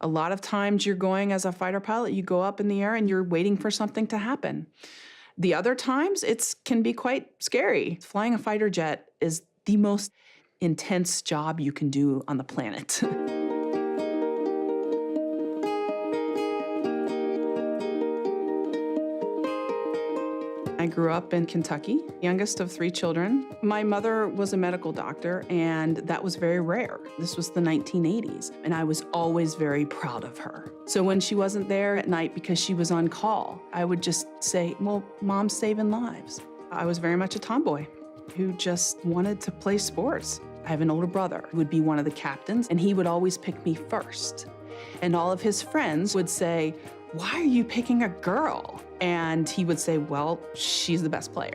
A lot of times you're going as a fighter pilot, you go up in the air and you're waiting for something to happen. The other times, it can be quite scary. Flying a fighter jet is the most intense job you can do on the planet. I grew up in Kentucky, youngest of 3 children. My mother was a medical doctor, and that was very rare. This was the 1980s, and I was always very proud of her. So when she wasn't there at night because she was on call, I would just say, well, Mom's saving lives. I was very much a tomboy who just wanted to play sports. I have an older brother who would be one of the captains, and he would always pick me first. And all of his friends would say, why are you picking a girl? And he would say, well, she's the best player.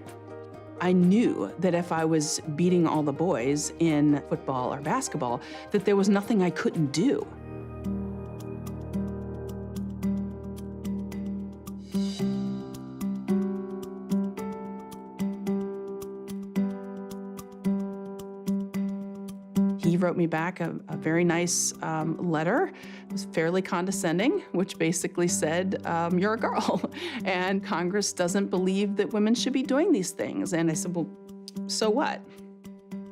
I knew that if I was beating all the boys in football or basketball, that there was nothing I couldn't do. He wrote me back a very nice letter. It was fairly condescending, which basically said, you're a girl, and Congress doesn't believe that women should be doing these things. And I said, well, so what?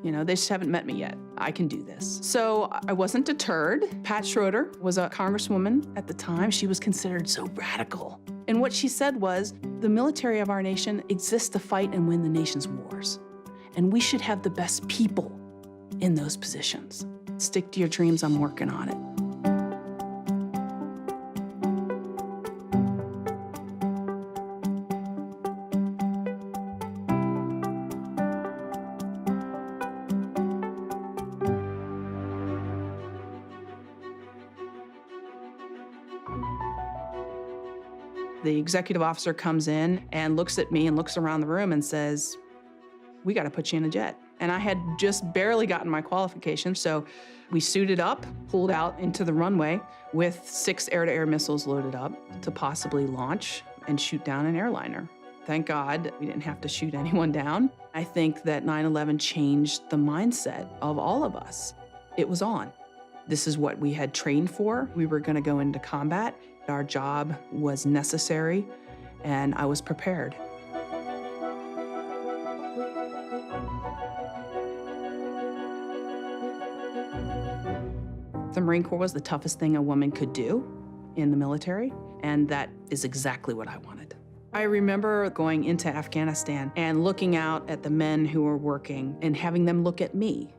You know, they just haven't met me yet. I can do this. So I wasn't deterred. Pat Schroeder was a congresswoman at the time. She was considered so radical. And what she said was, the military of our nation exists to fight and win the nation's wars. And we should have the best people in those positions. Stick to your dreams, I'm working on it. The executive officer comes in and looks at me and looks around the room and says, we got to put you in a jet. And I had just barely gotten my qualifications, so we suited up, pulled out into the runway with 6 air-to-air missiles loaded up to possibly launch and shoot down an airliner. Thank God we didn't have to shoot anyone down. I think that 9/11 changed the mindset of all of us. It was on. This is what we had trained for. We were going to go into combat. Our job was necessary, and I was prepared. The Marine Corps was the toughest thing a woman could do in the military, and that is exactly what I wanted. I remember going into Afghanistan and looking out at the men who were working and having them look at me,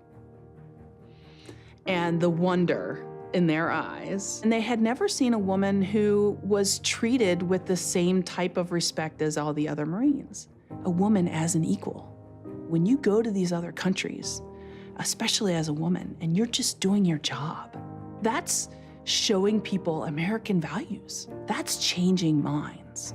and the wonder in their eyes. And they had never seen a woman who was treated with the same type of respect as all the other Marines. A woman as an equal. When you go to these other countries, especially as a woman, and you're just doing your job, that's showing people American values. That's changing minds.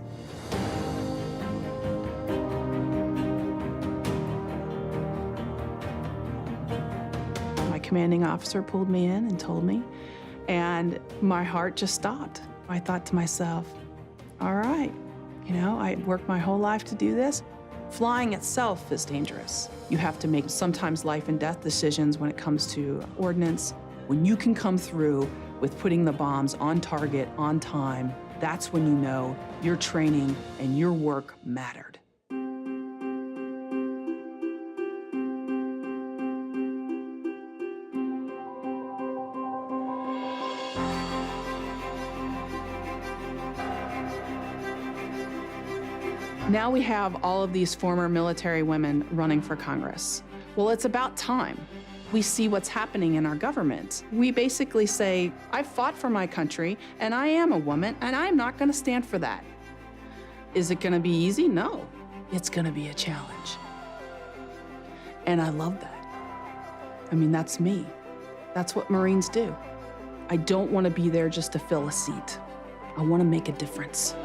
My commanding officer pulled me in and told me, and my heart just stopped. I thought to myself, all right, you know, I worked my whole life to do this. Flying itself is dangerous. You have to make sometimes life and death decisions when it comes to ordnance. When you can come through with putting the bombs on target, on time, that's when you know your training and your work mattered. Now we have all of these former military women running for Congress. Well, it's about time. We see what's happening in our government. We basically say, I fought for my country, and I am a woman, and I'm not gonna stand for that. Is it gonna be easy? No. It's gonna be a challenge. And I love that. I mean, that's me. That's what Marines do. I don't wanna be there just to fill a seat. I wanna make a difference.